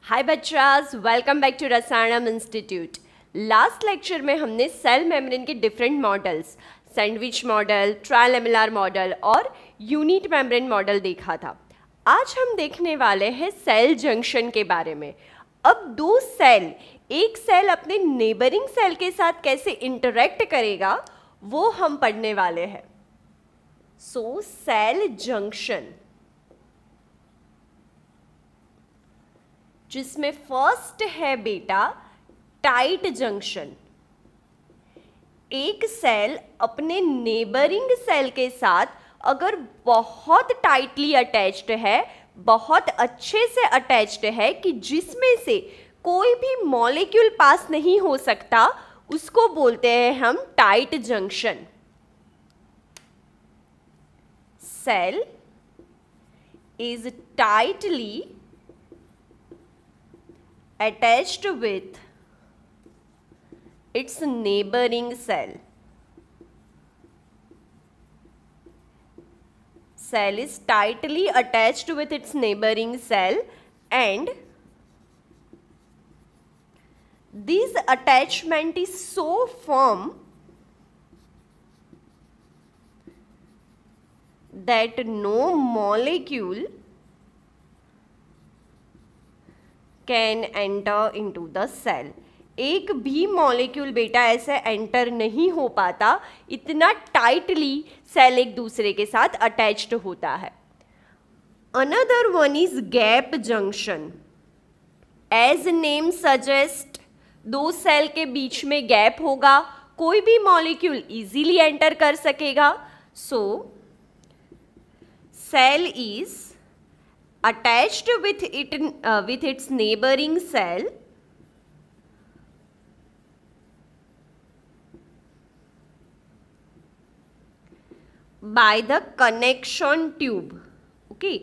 हाय बच्चास, welcome back to Rasayanam Institute. Last lecture में हमने सेल मेम्ब्रेन के different models, sandwich model, trilamellar model और यूनिट मेम्ब्रेन मॉडल देखा था। आज हम देखने वाले हैं सेल जंक्शन के बारे में। अब दो सेल, एक सेल अपने नेबरिंग सेल के साथ कैसे इंटरेक्ट करेगा वो हम पढ़ने वाले हैं। सो सेल जंक्शन, जिसमें फर्स्ट है बेटा टाइट जंक्शन। एक सेल अपने नेबरिंग सेल के साथ अगर बहुत टाइटली अटैच्ड है, बहुत अच्छे से अटैच्ड है कि जिसमें से कोई भी मॉलिक्यूल पास नहीं हो सकता, उसको बोलते हैं हम tight junction. Cell is tightly attached with its neighboring cell. Cell is tightly attached with its neighboring cell, and this attachment is so firm that no molecule can enter into the cell. एक भी molecule बेटा ऐसे enter नहीं हो पाता, इतना tightly cell एक दूसरे के साथ अटैच्ड होता है। Another one is gap junction. As name suggest, दो सेल के बीच में गैप होगा, कोई भी मॉलिक्यूल इजीली एंटर कर सकेगा। So cell is attached with its neighboring cell by the connection tube. Okay,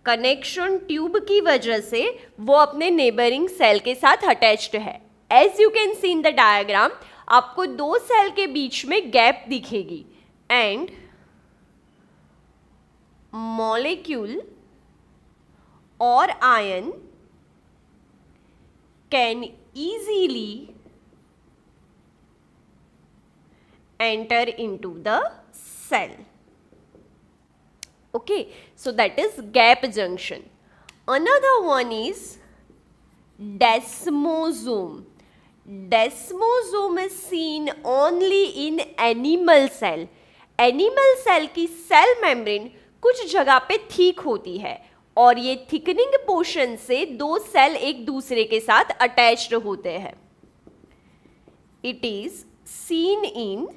connection tube की वजह से वो अपने नेबरिंग सेल के साथ अटैच्ड है। As you can see in the diagram, आपको दो सेल के बीच में गैप दिखेगी and molecule or ion can easily enter into the cell. Okay, so that is gap junction. Another one is desmosome. Desmosome is seen only in animal cell. Animal cell की cell membrane कुछ जगह पे thick होती है और ये thickening portion से दो सेल एक दूसरे के साथ अटैच्ड होते हैं। It is seen in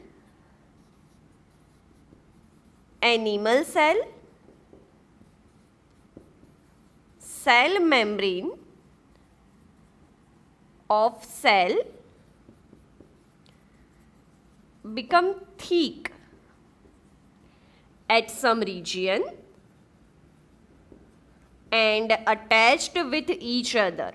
animal cell, cell membrane of cell become thick at some region and attached with each other.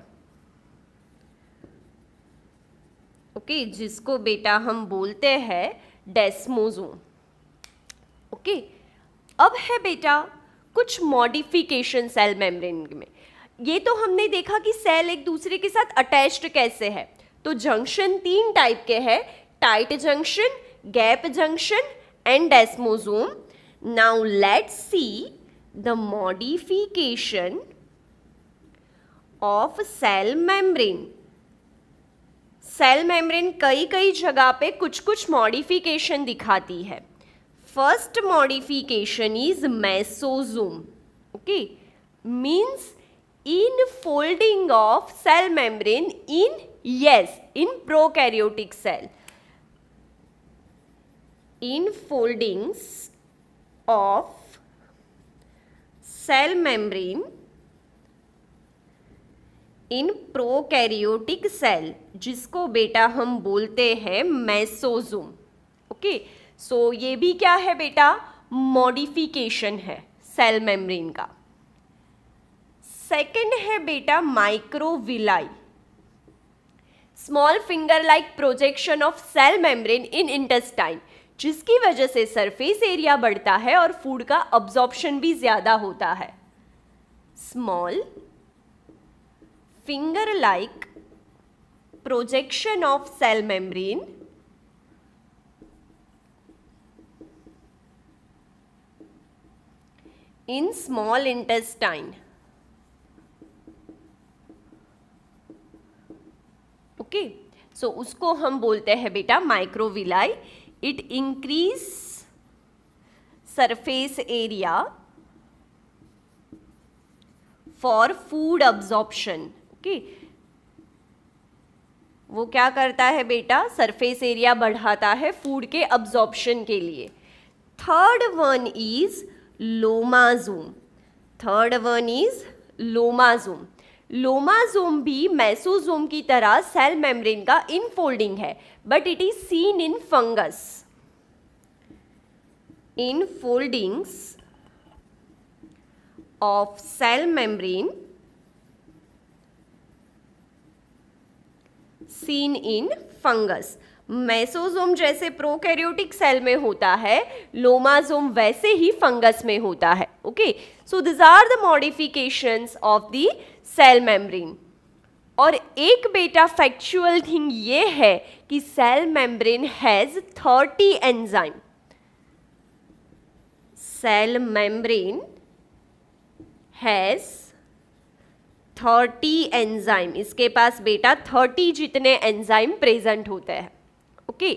Okay, जिसको बेटा हम बोलते हैं डेस्मोसोम। ओके, अब है बेटा कुछ मॉडिफिकेशन सेल मेम्ब्रेन में। ये तो हमने देखा कि सेल एक दूसरे के साथ अटैच्ड कैसे है। तो जंक्शन तीन टाइप के हैं, tight junction, gap junction and desmosome. Now let's see the modification of cell membrane. Cell membrane कई कई जगह पे कुछ कुछ मॉडिफिकेशन दिखाती है। First modification is mesosome. Okay, means infolding of cell membrane in prokaryotic cell, infoldings of cell membrane in prokaryotic cell, जिसको बेटा हम बोलते हैं मेसोसोम। ओके, सो ये भी क्या है बेटा, मॉडिफिकेशन है सेल मेम्ब्रेन का। सेकंड है बेटा microvilli, small finger like projection of cell membrane in intestine, जिसकी वजह से सरफेस एरिया बढ़ता है और फूड का अब्जॉर्प्शन भी ज्यादा होता है। Small finger like projection of cell membrane in small intestine. Okay, so उसको हम बोलते हैं बेटा microvilli. It increase surface area for food absorption. Okay, वो क्या करता है बेटा, सरफेस एरिया बढ़ाता है फूड के अब्जॉर्प्शन के लिए. Third one is lomasome. Third one is lomasome. Lomasome भी मेसोजोम की तरह सेल मेम्ब्रेन का इनफोल्डिंग है, but it is seen in fungus. Infoldings of cell membrane seen in fungus. Mesosome जैसे प्रोकैरियोटिक सेल में होता है, लोमाजोम वैसे ही फंगस में होता है. Okay, so this are the modifications of the cell membrane. और एक बेटा फैक्चुअल थिंग ये है कि cell membrane has 30 enzyme. Cell membrane has 30 enzyme. इसके पास बेटा 30 जितने एंजाइम प्रेजेंट होते हैं. ओके,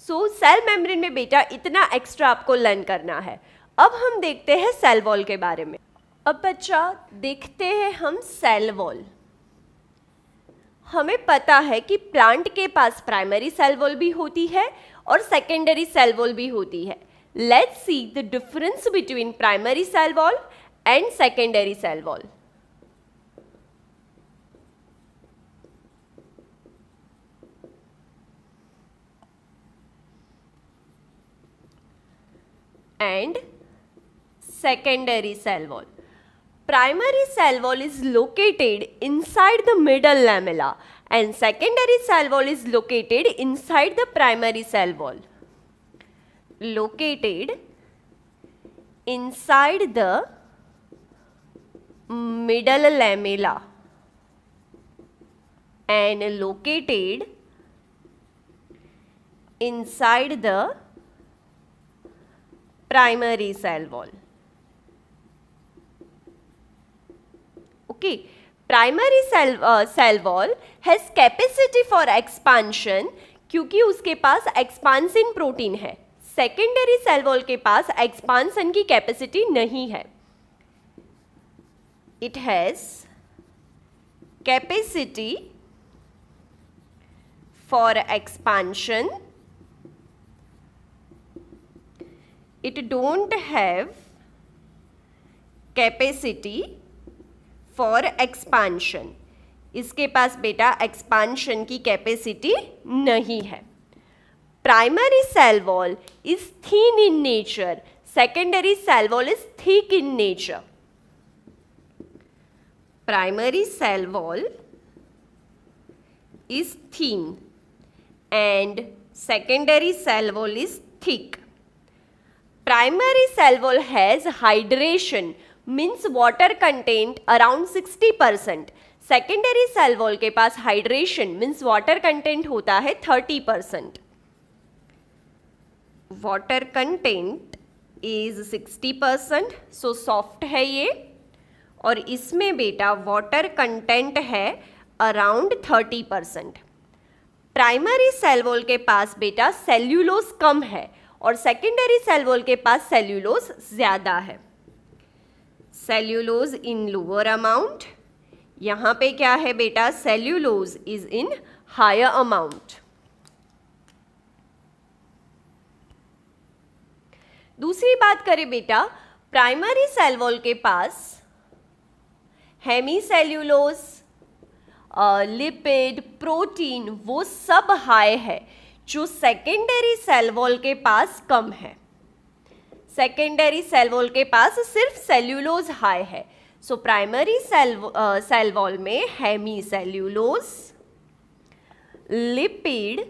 सो सेल मेम्ब्रेन में बेटा इतना एक्स्ट्रा आपको लर्न करना है. अब हम देखते हैं सेल वॉल के बारे में. अब बच्चा देखते हैं हम सेल वॉल. हमें पता है कि प्लांट के पास प्राइमरी सेल वॉल भी होती है और सेकेंडरी सेल वॉल भी होती है. Let's see the difference between primary cell wall and secondary cell wall. And secondary cell wall. Primary cell wall is located inside the middle lamella and secondary cell wall is located inside the primary cell wall. Located inside the middle lamella and located inside the primary cell wall. Okay, primary cell wall has capacity for expansion क्योंकि उसके पास एक्सपांसिन protein है. Secondary cell wall के पास expansion की capacity नहीं है. It has capacity for expansion. It don't have capacity for expansion. इसके पास बेटा एक्सपांशन की कैपेसिटी नहीं है. Primary cell wall is thin in nature. Secondary cell wall is thick in nature. Primary cell wall is thin and secondary cell wall is thick. Primary cell wall has hydration, means water content around 60%. Secondary cell wall के पास hydration means water content होता है 30%. Water content is 60%, so soft है ये. और इसमें बेटा water content है around 30%. Primary cell wall के पास बेटा cellulose कम है और सेकेंडरी सेल वॉल के पास सेल्यूलोज ज्यादा है. Cellulose in lower amount. यहां पे क्या है बेटा, cellulose is in higher amount. दूसरी बात करें बेटा, प्राइमरी सेल वॉल के पास हेमीसेल्यूलोज, लिपिड, प्रोटीन वो सब हाई है, जो सेकेंडरी सेल वॉल के पास कम है. सेकेंडरी सेल वॉल के पास सिर्फ सेल्यूलोज हाई है. सो प्राइमरी सेल वॉल में हेमीसेल्यूलोज, लिपिड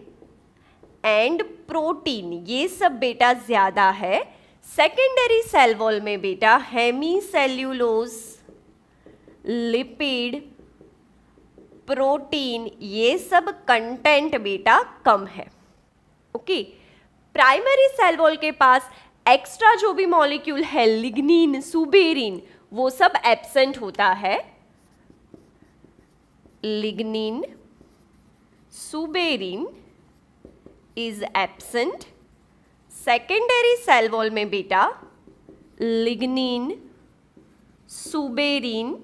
एंड प्रोटीन ये सब बेटा ज्यादा है. सेकेंडरी सेल वॉल में बेटा हेमीसेल्यूलोज, लिपिड, प्रोटीन, ये सब कंटेंट बेटा कम है। ओके, प्राइमरी सेल वॉल के पास एक्स्ट्रा जो भी मॉलिक्यूल है, लिग्निन, सुबेरिन, वो सब एब्सेंट होता है। Lignin, suberin is absent. Secondary cell wall में बेटा लिग्निन, सुबेरिन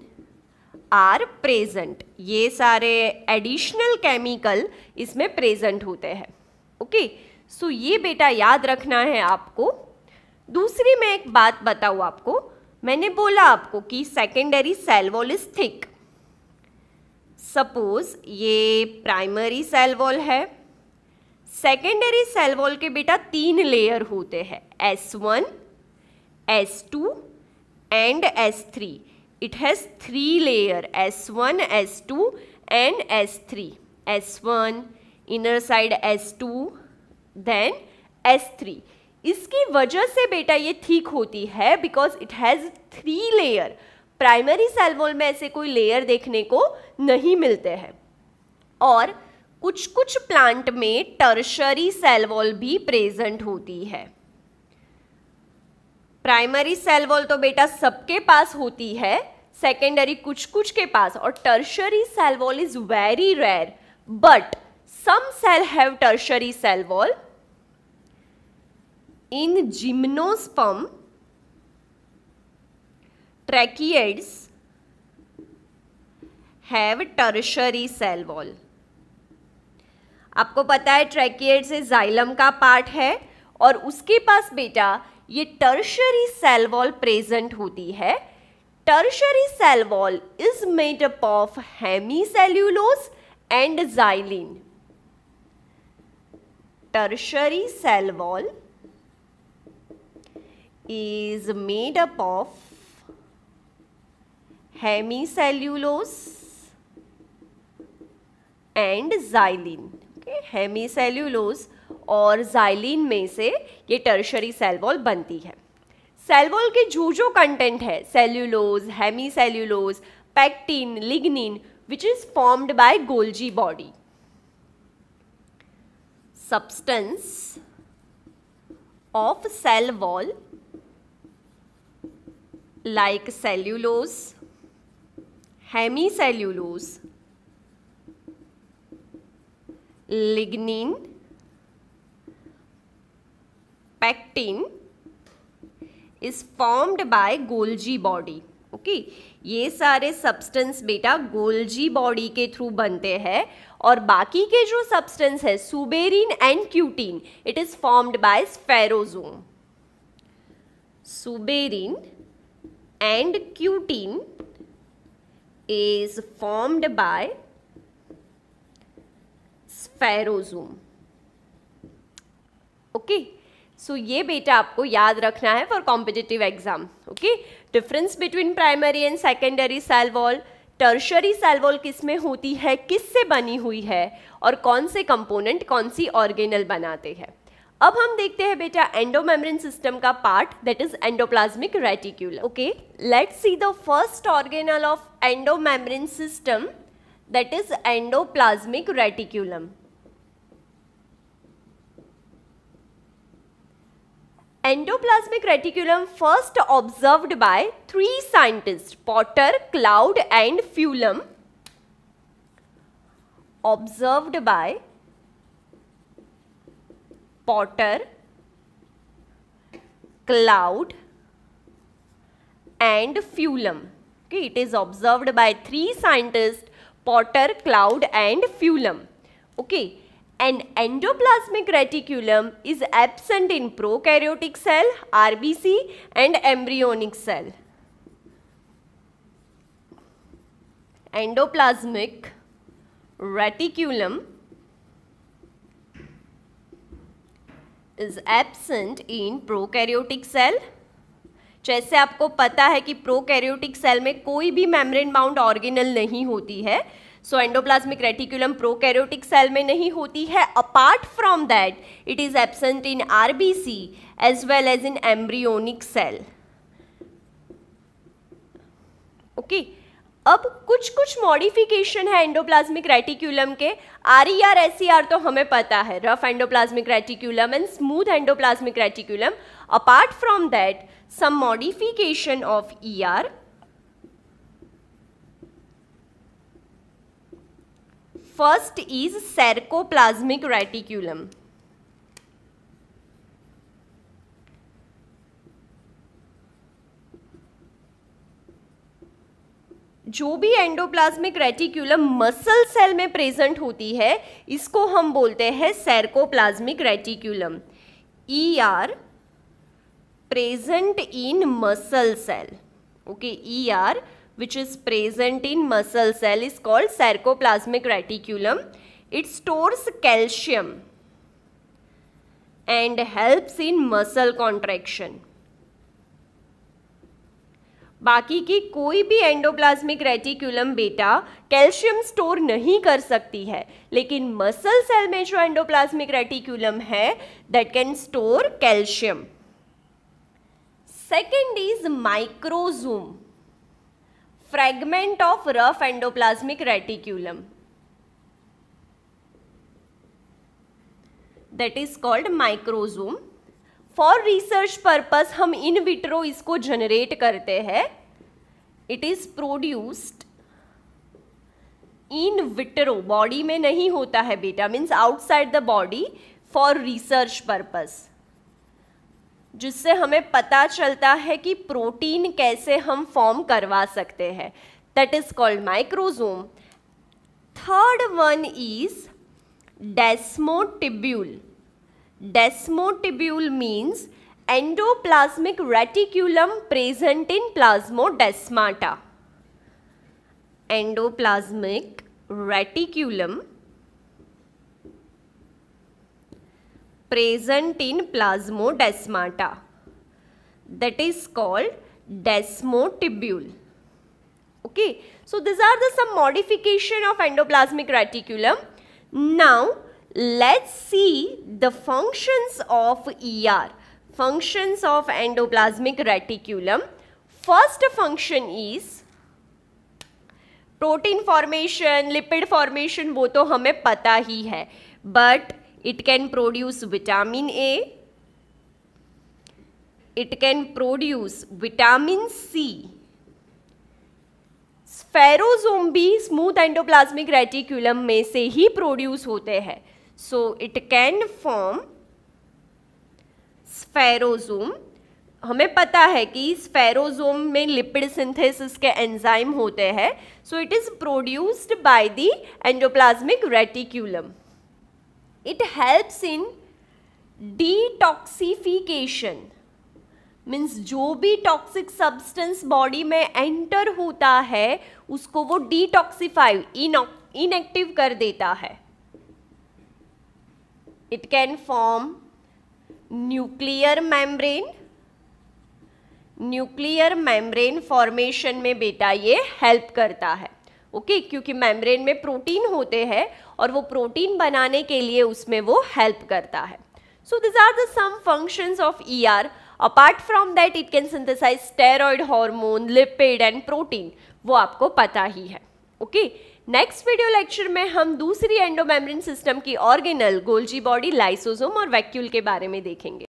आर प्रेजेंट, ये सारे एडिशनल केमिकल इसमें प्रेजेंट होते हैं। ओके, सो ये बेटा याद रखना है आपको। दूसरी मैं एक बात बताऊँ आपको, मैंने बोला आपको कि secondary cell wall is thick. Suppose ये प्राइमरी सेल वॉल है, सेकेंडरी सेल वॉल के बेटा 3 लेयर होते हैं, S1, S2 and S3। It has 3 layer, S1, S2 and S3। S1 inner side, S2 then S3। इसकी वजह से बेटा ये ठीक होती है because it has 3 layer. Primary cell wall में ऐसे कोई लेयर देखने को नहीं मिलते हैं। और कुछ कुछ प्लांट में टर्शरी सेल वॉल भी प्रेजेंट होती है। प्राइमरी सेल वॉल तो बेटा सबके पास होती है, सेकेंडरी कुछ कुछ के पास, और tertiary cell wall is very rare, but some cell have tertiary cell wall. In gymnosperm, tracheids have tertiary cell wall. आपको पता है ट्रैकियड्स से जाइलम का पार्ट है और उसके पास बेटा ये टर्शरी सेल वॉल प्रेजेंट होती है। Tertiary cell wall is made up of hemicellulose and xylene. टर्शरी सेल वॉल is made up of hemicellulose and xylene। okay? Hemicellulose और जाइलिन में से ये टर्शरी सेल वॉल बनती है। सेल वॉल के जो कंटेंट है, cellulose, hemicellulose, pectin, lignin, which is formed by Golgi body. Substance of cell wall like cellulose, hemicellulose, lignin, pectin is formed by Golgi body। Okay, ये सारे substance बेटा Golgi body के through बनते हैं और बाकी के जो सब्सटेंस है suberin and cutin, it is formed by spherosome. Suberin and cutin is formed by spherosome। Okay, so ये बेटा आपको याद रखना है for competitive exam. Okay, difference between primary and secondary cell wall, tertiary cell wall किस में होती है, किससे बनी हुई है और कौन से कंपोनेंट कौन सी ऑर्गेनल बनाते हैं। अब हम देखते हैं बेटा एंडोमेम्ब्रेन सिस्टम का part, that is endoplasmic reticulum. Okay, let's see the first organelle of endomembrane system, that is endoplasmic reticulum. Endoplasmic reticulum first observed by 3 scientist, Potter, Claude and Fullam. Observed by Potter, Cloud and Fulham। Okay, it is observed by 3 scientists, Potter, Cloud and Fulham। Okay, an endoplasmic reticulum is absent in prokaryotic cell, RBC and embryonic cell। Endoplasmic reticulum is absent in prokaryotic cell। जैसे आपको पता है कि prokaryotic cell में कोई भी membrane bound organelle नहीं होती है, so endoplasmic reticulum prokaryotic cell में नहीं होती है। Apart from that it is absent in RBC as well as in embryonic cell. Okay, अब कुछ कुछ मॉडिफिकेशन है एंडोप्लाज्मिक रेटिक्यूलम के। RER SER तो हमें पता है, rough endoplasmic reticulum and smooth endoplasmic reticulum. Apart from that some modification of ER। First is sarcoplasmic reticulum. जो भी एंडोप्लाज्मिक रेटिक्यूलम मसल सेल में प्रेजेंट होती है इसको हम बोलते हैं sarcoplasmic reticulum. ER present in muscle cell, okay, ER which is present in muscle cell is called sarcoplasmic reticulum. It stores calcium and helps in muscle contraction. बाकी की कोई भी एंडोप्लाज्मिक रेटिक्यूलम बेटा कैल्शियम स्टोर नहीं कर सकती है, लेकिन मसल सेल में जो एंडोप्लाज्मिक रेटिक्यूलम है that can store calcium. Second is माइक्रोजोम, fragment of rough endoplasmic reticulum, that is called microsome. For research purpose हम in vitro इसको generate करते हैं। It is produced in vitro, body में नहीं होता है बेटा, means outside the body for research purpose, जिससे हमें पता चलता है कि प्रोटीन कैसे हम फॉर्म करवा सकते हैं, that is called microsome. Third one is desmotubule. Desmotubule means endoplasmic reticulum present in plasmodesmata. Endoplasmic reticulum present in plasmodesmata, that is called desmotibule. Okay, so these are the some modification of endoplasmic reticulum. Now let's see the functions of ER, functions of endoplasmic reticulum. First function is protein formation, lipid formation, वो तो हमें पता ही है, but it can produce vitamin A, it can produce vitamin C. स्फेरोसोम भी smooth endoplasmic reticulum में से ही produce होते हैं, सो इट कैन फॉर्म स्फेरोसोम। हमें पता है कि स्फेरोसोम में लिपिड सिंथेसिस के एंजाइम होते हैं, so it is produced by the endoplasmic reticulum. It helps in detoxification, means जो भी टॉक्सिक सब्सटेंस बॉडी में एंटर होता है उसको वो डिटॉक्सिफाई, इनएक्टिव कर देता है। It can form nuclear membrane. Nuclear membrane formation में बेटा ये हेल्प करता है, ओके, क्योंकि मेम्ब्रेन में प्रोटीन होते हैं और वो प्रोटीन बनाने के लिए उसमें वो हेल्प करता है। So this are the some functions of ER। Apart from that it can synthesize steroid hormone, lipid and protein, वो आपको पता ही है, ओके। नेक्स्ट वीडियो लेक्चर में हम दूसरी एंडोमेम्ब्रेन सिस्टम की ऑर्गेनल, गोल्जी बॉडी, लाइसोसोम और वैक्यूल के बारे में देखेंगे।